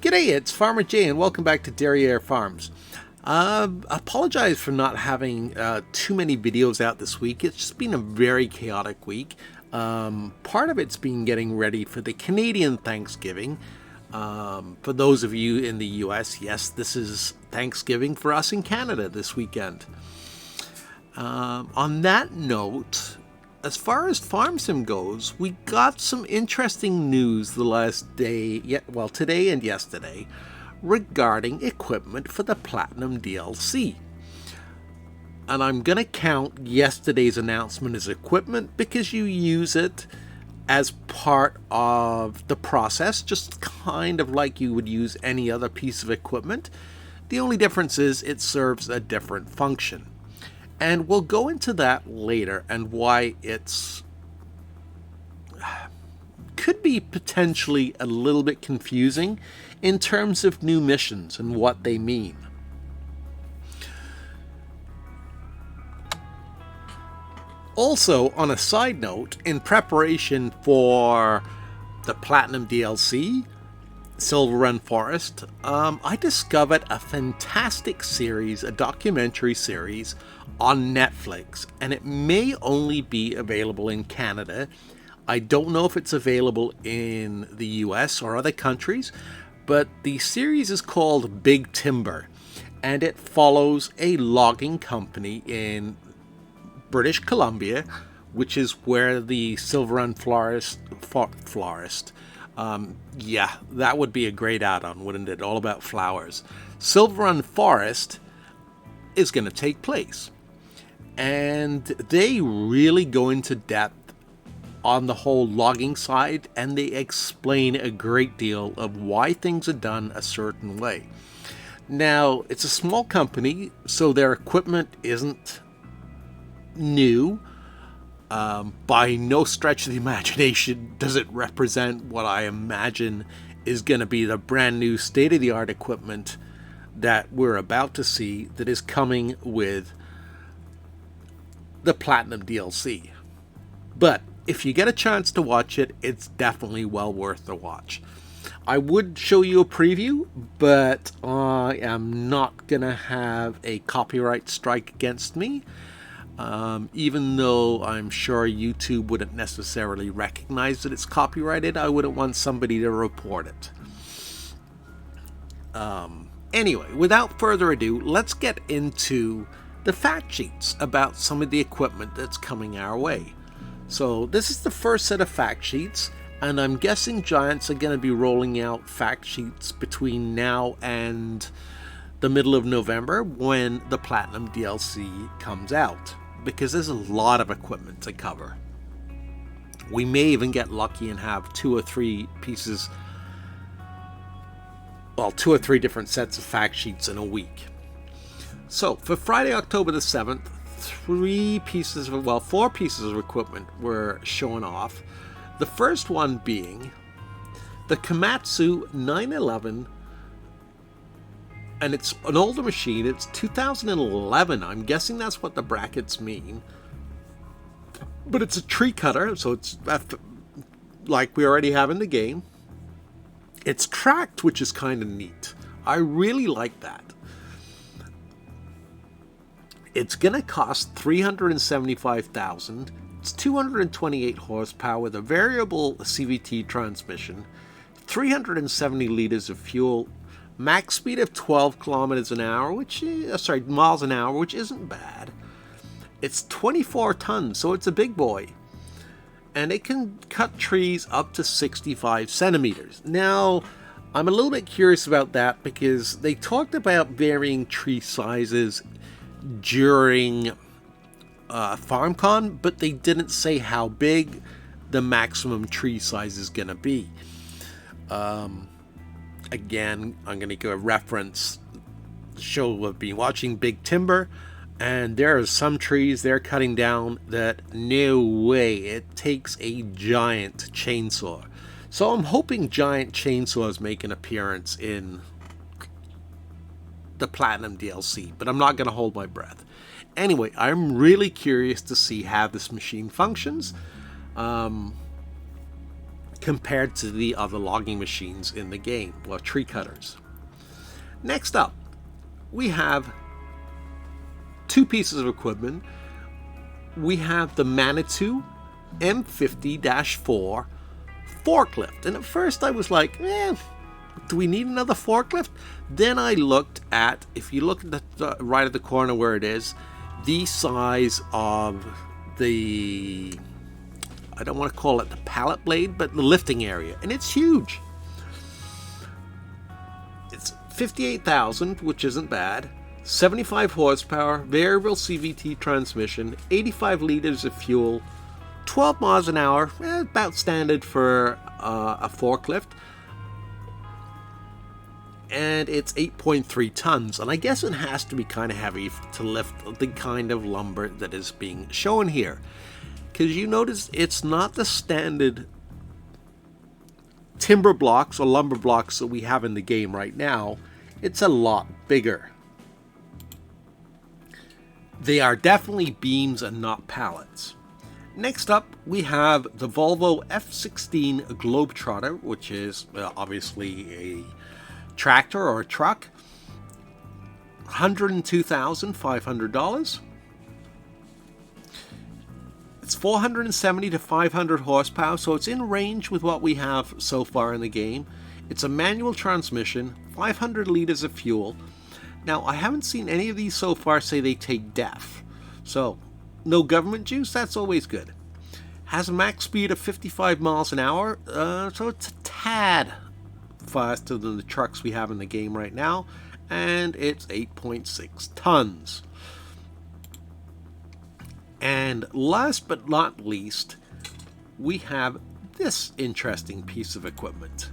G'day, it's Farmer Jay, and welcome back to Derriere Farms. Apologize for not having too many videos out this week. It's just been a very chaotic week. Part of it's been getting ready for the Canadian Thanksgiving. For those of you in the US, yes, this is Thanksgiving for us in Canada this weekend. On that note, as far as FarmSim goes, we got some interesting news the last day, today and yesterday, regarding equipment for the Platinum DLC. And I'm going to count yesterday's announcement as equipment because you use it as part of the process, just kind of like you would use any other piece of equipment. The only difference is it serves a different function. And we'll go into that later and why it's could be potentially a little bit confusing in terms of new missions and what they mean. Also, on a side note, in preparation for the Platinum DLC, Silver Run Forest, I discovered a fantastic series, a documentary series on Netflix, and it may only be available in Canada. I don't know if it's available in the US or other countries, but the series is called Big Timber, and it follows a logging company in British Columbia, which is where the Silver Run Florist. That would be a great add-on, wouldn't it? All about flowers. Silver Run Forest is going to take place. And they really go into depth on the whole logging side, and they explain a great deal of why things are done a certain way. Now, it's a small company, so their equipment isn't new. By no stretch of the imagination does it represent what I imagine is going to be the brand new state-of-the-art equipment that we're about to see that is coming with the Platinum DLC. But if you get a chance to watch it, it's definitely well worth the watch. I would show you a preview, but I am not going to have a copyright strike against me. Even though I'm sure YouTube wouldn't necessarily recognize that it's copyrighted, I wouldn't want somebody to report it. Anyway, without further ado, let's get into the fact sheets about some of the equipment that's coming our way. So this is the first set of fact sheets, and I'm guessing Giants are going to be rolling out fact sheets between now and the middle of November when the Platinum DLC comes out, because there's a lot of equipment to cover. We may even get lucky and have two or three different sets of fact sheets in a week. So for Friday, October the 7th, four pieces of equipment were shown off. The first one being the Komatsu 911, and it's an older machine. It's 2011. I'm guessing that's what the brackets mean. But it's a tree cutter, so it's like we already have in the game. It's tracked, which is kind of neat. I really like that. It's going to cost $375,000. It's 228 horsepower with a variable CVT transmission, 370 liters of fuel, max speed of 12 miles an hour, which isn't bad. It's 24 tons, so it's a big boy. And it can cut trees up to 65 centimeters. Now, I'm a little bit curious about that because they talked about varying tree sizes during FarmCon, but they didn't say how big the maximum tree size is going to be. Again, I'm going to give a reference. Show we've been watching Big Timber, and there are some trees they're cutting down that no way, it takes a giant chainsaw. So I'm hoping giant chainsaws make an appearance in the Platinum DLC, but I'm not going to hold my breath. Anyway, I'm really curious to see how this machine functions. compared to the other logging machines in the game, or tree cutters. Next up, we have two pieces of equipment. We have the Manitou M50-4 forklift. And at first I was like, do we need another forklift? Then I looked at, if you look at the right of the corner where it is, the size of the, I don't want to call it the pallet blade, but the lifting area, and it's huge. It's 58,000, which isn't bad. 75 horsepower, variable CVT transmission, 85 liters of fuel, 12 miles an hour, about standard for a forklift. And it's 8.3 tons, and I guess it has to be kind of heavy to lift the kind of lumber that is being shown here. Because you notice it's not the standard timber blocks or lumber blocks that we have in the game right now. It's a lot bigger. They are definitely beams and not pallets. Next up, we have the Volvo F16 Globetrotter, which is obviously a tractor or a truck. $102,500. It's 470 to 500 horsepower, so it's in range with what we have so far in the game. It's a manual transmission, 500 liters of fuel. Now, I haven't seen any of these so far say they take DEF. So, no government juice, that's always good. Has a max speed of 55 miles an hour, so it's a tad faster than the trucks we have in the game right now. And it's 8.6 tons. And last but not least, we have this interesting piece of equipment.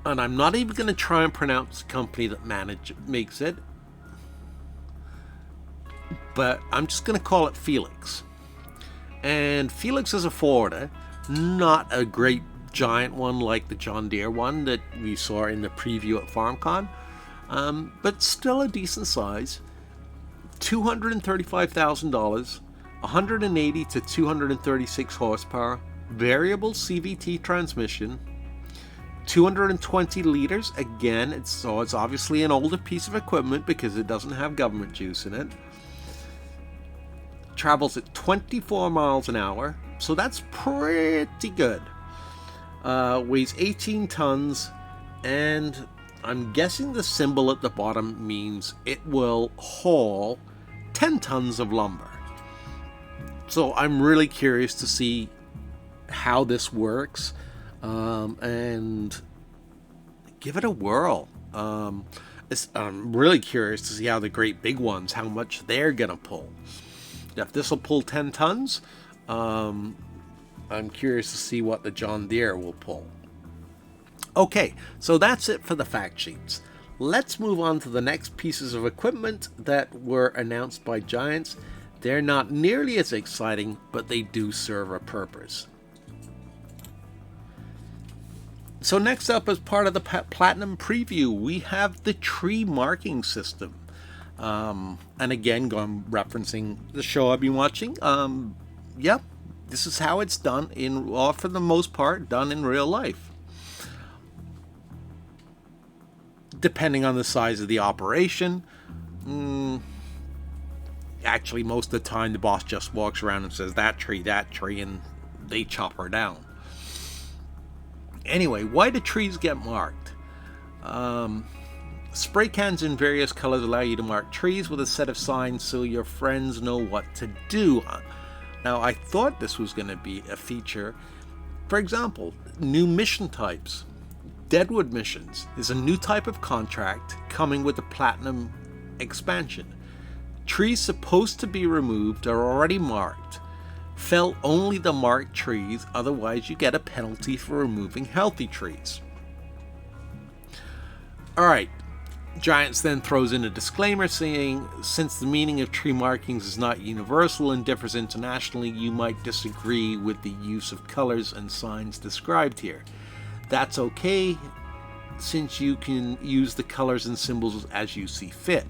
And I'm not even going to try and pronounce the company that makes it, but I'm just going to call it Felix. And Felix is a forwarder, not a great giant one like the John Deere one that we saw in the preview at FarmCon, but still a decent size. $235,000, 180 to 236 horsepower, variable CVT transmission, 220 liters. Again, it's obviously an older piece of equipment because it doesn't have government juice in it. Travels at 24 miles an hour, so that's pretty good. Weighs 18 tons, and I'm guessing the symbol at the bottom means it will haul 10 tons of lumber. So I'm really curious to see how this works. And give it a whirl. I'm really curious to see how the great big ones, how much they're gonna pull. If this will pull 10 tons, I'm curious to see what the John Deere will pull. Okay, so that's it for the fact sheets. Let's move on to the next pieces of equipment that were announced by Giants. They're not nearly as exciting, but they do serve a purpose. So next up, as part of the Platinum preview, we have the tree marking system. And again, going referencing the show I've been watching. Yep, this is how it's done for the most part, done in real life. Depending on the size of the operation, actually most of the time the boss just walks around and says that tree, and they chop her down. Anyway, why do trees get marked? Spray cans in various colors allow you to mark trees with a set of signs so your friends know what to do. Now, I thought this was going to be a feature. For example, new mission types. Deadwood missions is a new type of contract coming with the Platinum expansion. Trees supposed to be removed are already marked. Fell only the marked trees, otherwise you get a penalty for removing healthy trees. Alright, Giants then throws in a disclaimer saying, since the meaning of tree markings is not universal and differs internationally, you might disagree with the use of colors and signs described here. That's okay, since you can use the colors and symbols as you see fit.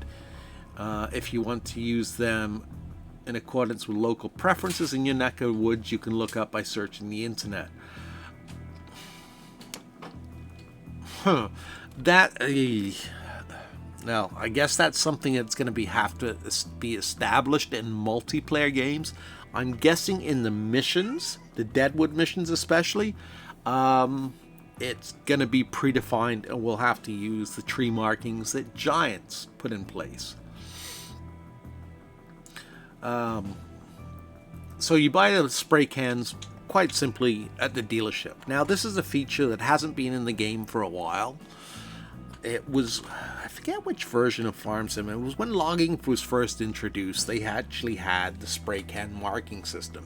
If you want to use them in accordance with local preferences in your neck of the woods, you can look up by searching the internet. That no, I guess that's something that's going to have to be established in multiplayer games. I'm guessing in the missions, the Deadwood missions especially, it's going to be predefined, and we'll have to use the tree markings that Giants put in place. So you buy the spray cans quite simply at the dealership. Now, this is a feature that hasn't been in the game for a while. It was, I forget which version of Farm Sim, it was when logging was first introduced, they actually had the spray can marking system.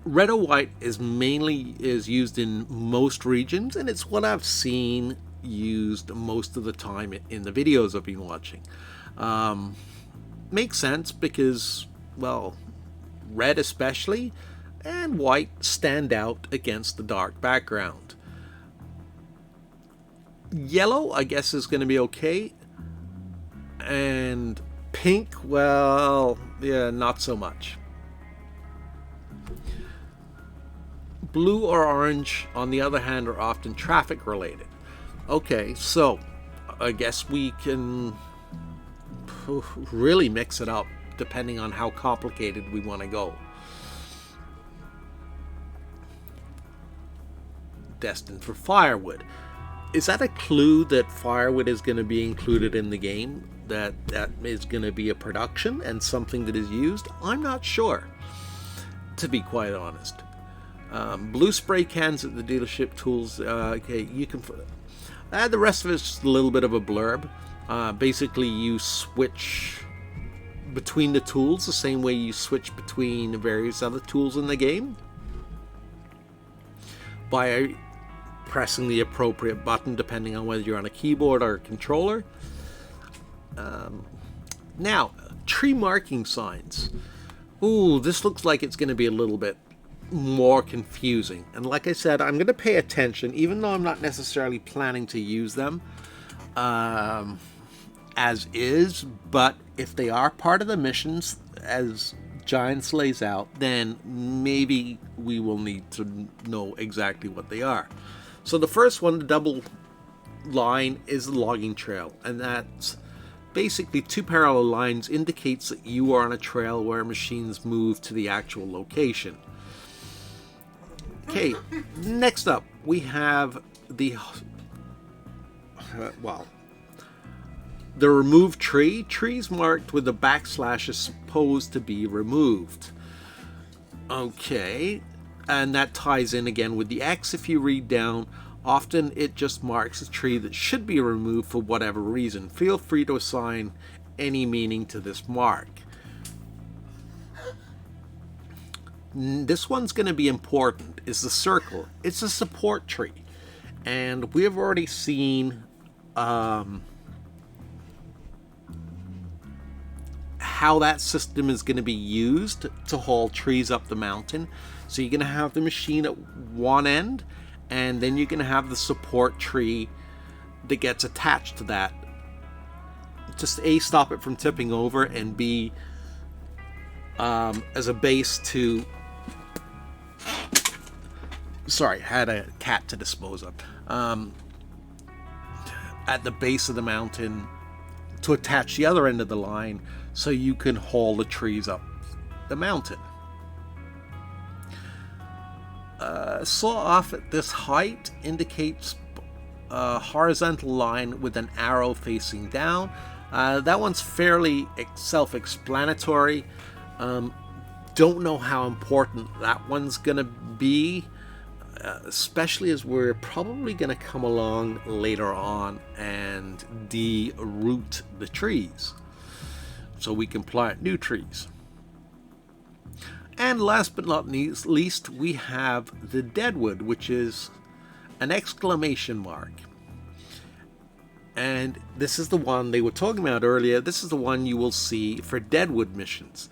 Red or white is used in most regions, and it's what I've seen used most of the time in the videos I've been watching. Makes sense because, well, red especially, and white stand out against the dark background. Yellow, I guess, is going to be okay. And pink, well, yeah, not so much. Blue or orange, on the other hand, are often traffic related. Okay, so I guess we can really mix it up depending on how complicated we want to go. Destined for firewood. Is that a clue that firewood is going to be included in the game? That is going to be a production and something that is used? I'm not sure, to be quite honest. Blue spray cans at the dealership tools. Okay, you can. The rest of it's just a little bit of a blurb. Basically, you switch between the tools the same way you switch between various other tools in the game by pressing the appropriate button depending on whether you're on a keyboard or a controller. Now, tree marking signs. Ooh, this looks like it's going to be a little bit more confusing. And like I said, I'm going to pay attention, even though I'm not necessarily planning to use them as is. But if they are part of the missions, as Giants lays out, then maybe we will need to know exactly what they are. So the first one, the double line, is the logging trail, and that's basically two parallel lines indicates that you are on a trail where machines move to the actual location. Okay, next up we have the removed tree. Trees marked with the backslash is supposed to be removed. Okay, and that ties in again with the X. If you read down, often it just marks a tree that should be removed for whatever reason. Feel free to assign any meaning to this mark. This one's going to be important, is the circle. It's a support tree, and we have already seen how that system is going to be used to haul trees up the mountain. So you're going to have the machine at one end, and then you're going to have the support tree that gets attached to that. Just A, stop it from tipping over, and B, as a base to... Sorry, had a cat to dispose of. At the base of the mountain to attach the other end of the line so you can haul the trees up the mountain. Saw off at this height indicates a horizontal line with an arrow facing down. That one's fairly self-explanatory. Don't know how important that one's going to be, especially as we're probably going to come along later on and de-root the trees so we can plant new trees. And last but not least, we have the Deadwood, which is an exclamation mark. And this is the one they were talking about earlier. This is the one you will see for Deadwood missions.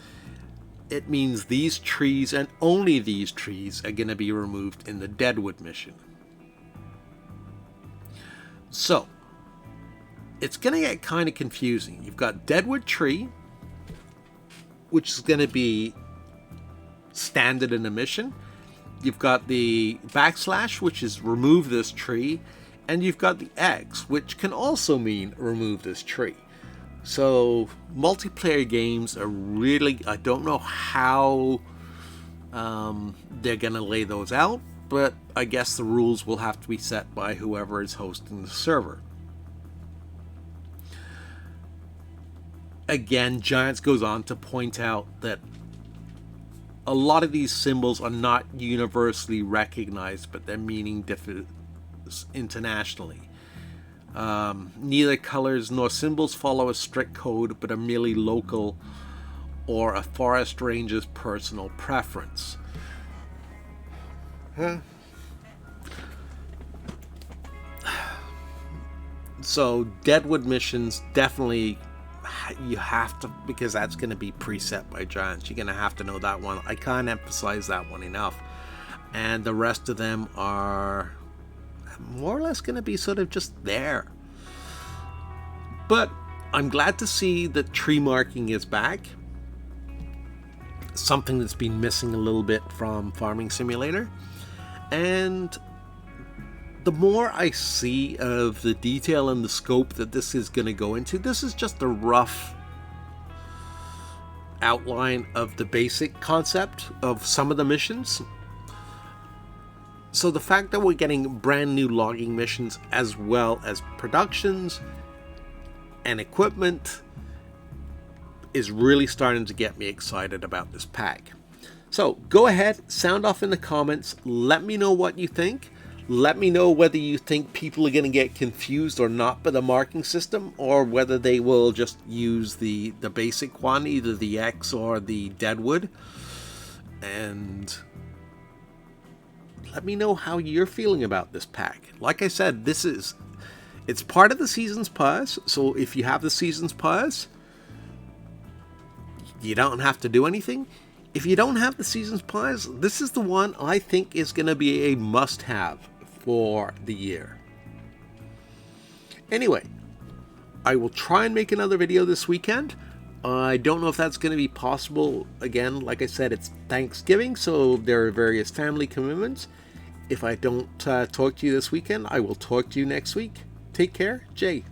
It means these trees and only these trees are going to be removed in the Deadwood mission. So, it's going to get kind of confusing. You've got Deadwood tree, which is going to be standard in a mission. You've got the backslash, which is remove this tree, and you've got the X, which can also mean remove this tree. So multiplayer games are really, I don't know how they're going to lay those out, but I guess the rules will have to be set by whoever is hosting the server. Again, Giants goes on to point out that a lot of these symbols are not universally recognized, but their meaning differs internationally. Neither colors nor symbols follow a strict code, but are merely local or a forest ranger's personal preference. So Deadwood missions, definitely you have to, because that's going to be preset by Giants. You're going to have to know that one. I can't emphasize that one enough. And the rest of them are more or less going to be sort of just there. But I'm glad to see that tree marking is back. Something that's been missing a little bit from Farming Simulator. And the more I see of the detail and the scope that this is going to go into, this is just a rough outline of the basic concept of some of the missions. So the fact that we're getting brand new logging missions as well as productions and equipment is really starting to get me excited about this pack. So go ahead, sound off in the comments, let me know what you think. Let me know whether you think people are going to get confused or not by the marking system, or whether they will just use the basic one, either the X or the Deadwood. And let me know how you're feeling about this pack. Like I said, it's part of the Seasons Pass, so if you have the Seasons Pass, you don't have to do anything. If you don't have the Seasons Pass, this is the one I think is going to be a must-have for the year. Anyway, I will try and make another video this weekend. I don't know if that's going to be possible. Again, like I said, it's Thanksgiving, so there are various family commitments. If I don't talk to you this weekend, I will talk to you next week. Take care, Jay.